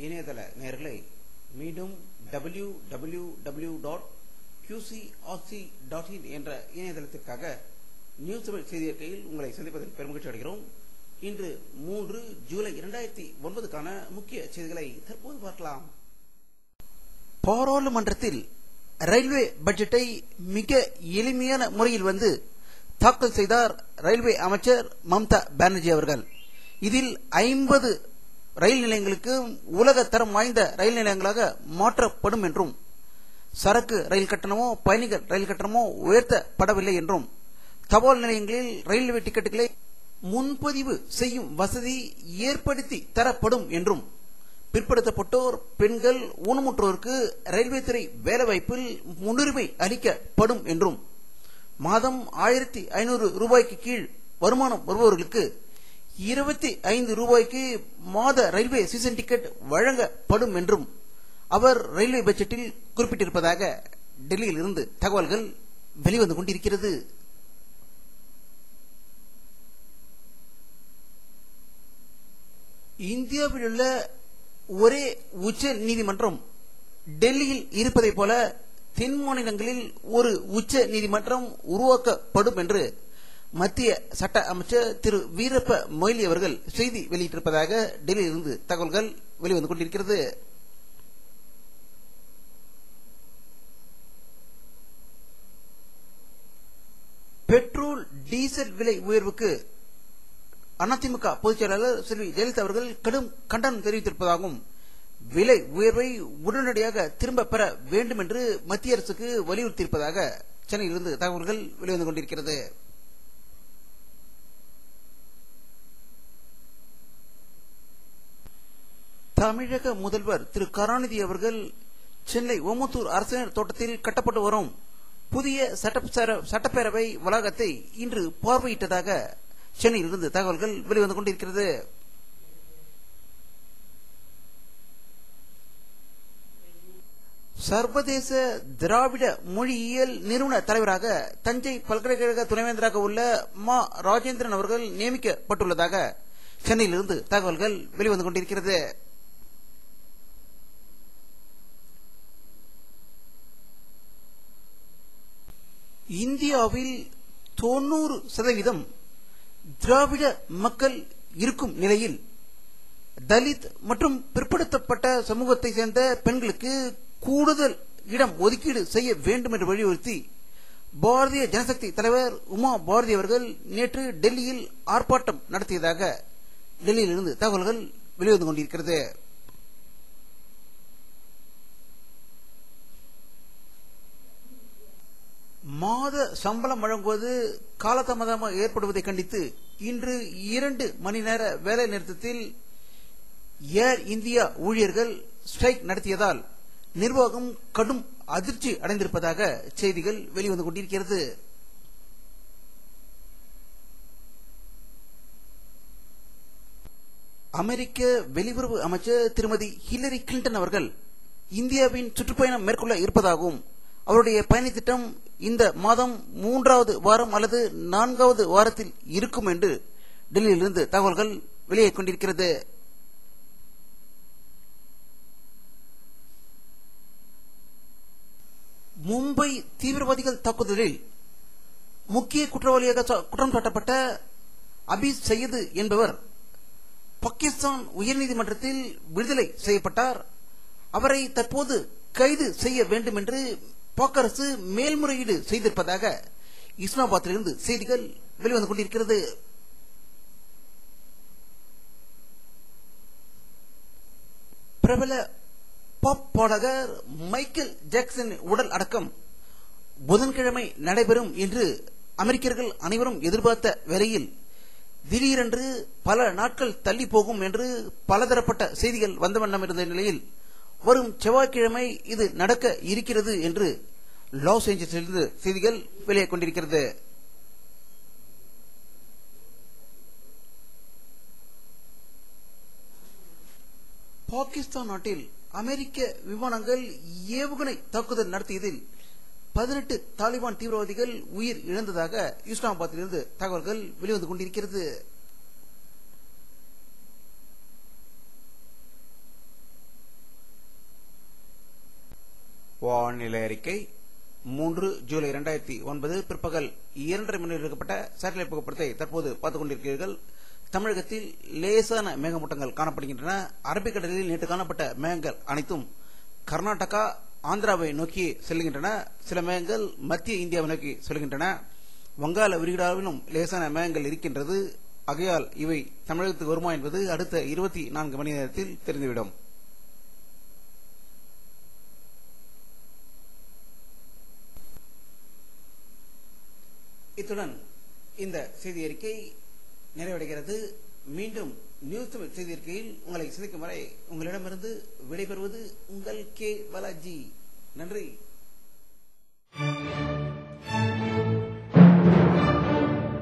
இணையதள நேயர்களை மீண்டும் www.qcrc.in என்ற இணையதளத்திற்காக நியூஸ் தமிழ் செய்தி அறிக்கையில் உங்களை சந்திப்பதில் பெருமகிழ்ச்சி அடைகிறோம். இன்று 3 ஜூலை 2009க்கான முக்கிய செய்திகளை தற்போது பார்க்கலாம். பாராளுமன்றத்தில் ரயில்வே பட்ஜெட்டை மிக எளிமையான முறையில் தாக்கல் செய்தார் ரயில்வே அமைச்சர் மம்தா பானர்ஜி அவர்கள். இதில் 50 ரயில் நிலையங்களுக்கு உலக தரம் வாய்ந்த ரயில் நிலையங்களாக மாற்றப்படும் என்றும், சரக்கு ரயில் கட்டணமோ பயணிகள் ரயில் கட்டணமோ உயர்த்தப்படவில்லை என்றும், தபால் நிலையங்களில் ரயில்வே டிக்கெட்டுகளை முன்பதிவு செய்யும் வசதி ஏற்படுத்தி தரப்படும் என்றும், பிற்படுத்தப்பட்டோர், பெண்கள், ஊனமுற்றோருக்கு ரயில்வே துறை வேலைவாய்ப்பில் முன்னுரிமை அளிக்கப்படும் என்றும், மாதம் 1500 ரூபாய்க்கு கீழ் வருமானம் வருபவர்களுக்கு 25 ரூபாய்க்கு மாத ரயில்வே சீசன் டிக்கெட் வழங்கப்படும் என்றும் அவர் ரயில்வே பட்ஜெட்டில் குறிப்பிட்டிருப்பதாக டெல்லியில் இருந்து தகவல்கள் வெளிவந்து கொண்டிருக்கிறது. இந்தியாவில் உள்ள ஒரே உச்ச நீதிமன்றம் டெல்லியில் இருப்பதை போல தென் மாநிலங்களில் ஒரு உச்ச நீதிமன்றம் உருவாக்கப்படும் என்று மத்திய சட்ட அமைச்சர் திரு வீரப்ப மொய்லி அவர்கள் செய்தி வெளியிட்டிருப்பதாக டெல்லியில் இருந்து தகவல்கள் வெளிவந்து கொண்டிருக்கிறது. பெட்ரோல் டீசல் விலை உயர்வுக்கு அதிமுக பொதுச் செயலாளர் செல்வி ஜெயலலிதா அவர்கள் கடும் கண்டனம் தெரிவித்திருப்பதாகவும், விலை உயர்வை உடனடியாக திரும்ப பெற வேண்டும் என்று மத்திய அரசுக்கு வலியுறுத்தியிருப்பதாக சென்னையிலிருந்து தகவல்கள் வெளிவந்து கொண்டிருக்கிறது. தமிழக முதல்வர் திரு கருணாநிதி அவர்கள் சென்னை ஓமத்தூர் அரசினர் தோட்டத்தில் கட்டப்பட்டு வரும் புதிய சட்டப்பேரவை வளாகத்தை இன்று பார்வையிட்டதாக சென்னையிலிருந்து தகவல்கள் வெளிவந்து கொண்டிருக்கிறது. சர்வதேச திராவிட மொழியியல் நிறுவன தலைவராக தஞ்சை பல்கலைக்கழக துணைவேந்தராக உள்ள மா ராஜேந்திரன் அவர்கள் நியமிக்கப்பட்டுள்ளதாக சென்னையிலிருந்து தகவல்கள் வெளிவந்து கொண்டிருக்கிறது. இந்தியாவில் 90% திராவிட மக்கள் இருக்கும் நிலையில் தலித் மற்றும் பிற்படுத்தப்பட்ட சமூகத்தை சேர்ந்த பெண்களுக்கு கூடுதல் இடம் ஒதுக்கீடு செய்ய வேண்டும் என்று வலியுறுத்தி பாரதிய ஜனசக்தி தலைவர் உமா பாரதி அவர்கள் நேற்று டெல்லியில் ஆர்ப்பாட்டம் நடத்தியதாக டெல்லியில் இருந்து தகவல்கள் வெளிவந்து கொண்டிருக்கிறது. மாத சம்பளம் வழங்குவது காலதாமதமாக ஏற்படுவதை கண்டித்து இன்று 2 மணி நேர வேலை நிறுத்தத்தில் ஏர் இந்தியா ஊழியர்கள் ஸ்ட்ரைக் நடத்தியதால் நிர்வாகம் கடும் அதிர்ச்சி அடைந்திருப்பதாக செய்திகள் வெளிவந்து கொண்டிருக்கிறது. அமெரிக்க வெளியுறவு அமைச்சர் திருமதி ஹில்லரி கிளின்டன் அவர்கள் இந்தியாவின் சுற்றுப்பயணம் மேற்கொள்ள இருப்பதாகவும், அவருடைய பயண திட்டம் இந்த மாதம் 3வது வாரம் அல்லது 4வது வாரத்தில் இருக்கும் என்று டெல்லியிலிருந்து தகவல்கள் வெளியே கொண்டிருக்கிறது. மும்பை தீவிரவாதிகள் தாக்குதலில் முக்கிய குற்றவாளியாக குற்றம் சாட்டப்பட்ட அபீஸ் சையது என்பவர் பாகிஸ்தான் உயர்நீதிமன்றத்தில் விடுதலை செய்யப்பட்டார். அவரை தற்போது கைது செய்ய வேண்டும் என்று பாக் அரசு மேல்முறையீடு செய்திருப்பதாக இஸ்லாமாபாத்திலிருந்து செய்திகள் வெளிவந்து கொண்டிருக்கிறது. பிரபல பாப் பாடகர் மைக்கேல் ஜாக்சன் உடல் அடக்கம் புதன்கிழமை நடைபெறும் என்று அமெரிக்கர்கள் அனைவரும் எதிர்பார்த்த வேளையில் திடீரென்று பல நாட்கள் தள்ளி போகும் என்று பலதரப்பட்ட செய்திகள் வந்த வண்ணம் இருந்த நிலையில் வரும் செவ்வாய்க்கிழமை இது நடக்க இருக்கிறது என்று லாஸ் ஏஞ்சல்ஸிலிருந்து செய்திகள் வெளியே கொண்டிருக்கிறது. பாகிஸ்தான் நாட்டில் அமெரிக்க விமானங்கள் ஏவுகணை தாக்குதல் நடத்தியதில் 18 தாலிபான் தீவிரவாதிகள் உயிர் இழந்ததாக இஸ்லாமாபாத்திலிருந்து தகவல்கள் வெளிவந்து கொண்டிருக்கிறது. வானிலை அறிக்கை 3 ஜூலை 2009 பிற்பகல் 2:30 மணி எடுக்கப்பட்ட சேட்டலைட் புகைப்படத்தை தற்போது பார்த்துக் கொண்டிருக்கிறீர்கள். தமிழகத்தில் லேசான மேகமூட்டங்கள் காணப்படுகின்றன. அரபிக்கடலில் நேற்று காணப்பட்ட மேகங்கள் அனைத்தும் கர்நாடகா, ஆந்திராவை நோக்கி செல்கின்றன. சில மேகங்கள் மத்திய இந்தியாவை நோக்கி செல்கின்றன. வங்காள விரிகுடாவிலும் லேசான மேகங்கள் இருக்கின்றது. ஆகையால் இவை தமிழகத்துக்கு வருமா என்பது அடுத்த 24 மணி நேரத்தில் தெரிந்துவிடும். இத்துடன் இந்த செய்தி அறிக்கை நிறைவடைகிறது. மீண்டும் நியூஸ் தமிழ் செய்தி அறிக்கையில் உங்களை சந்திக்கும் வரை உங்களிடமிருந்து விடைபெறுவது உங்கள் கே பாலாஜி. நன்றி.